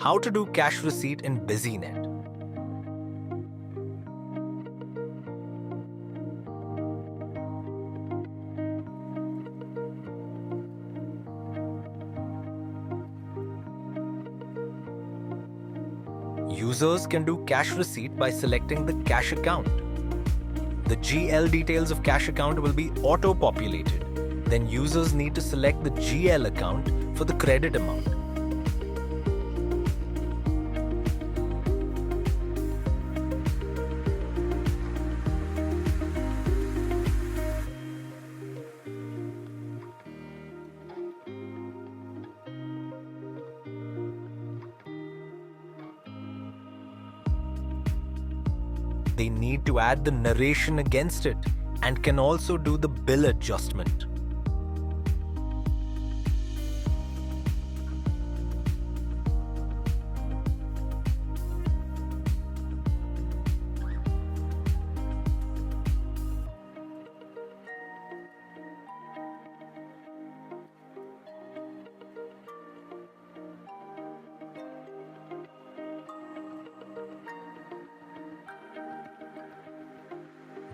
How to do cash receipt in Businet. Users can do cash receipt by selecting the cash account. The GL details of cash account will be auto-populated. Then users need to select the GL account for the credit amount. They need to add the narration against it and can also do the bill adjustment.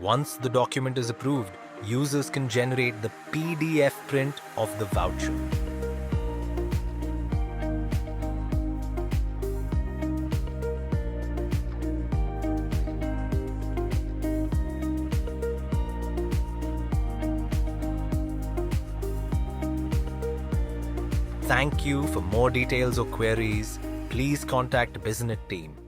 Once the document is approved, users can generate the PDF print of the voucher. Thank you. For more details or queries, please contact Businet team.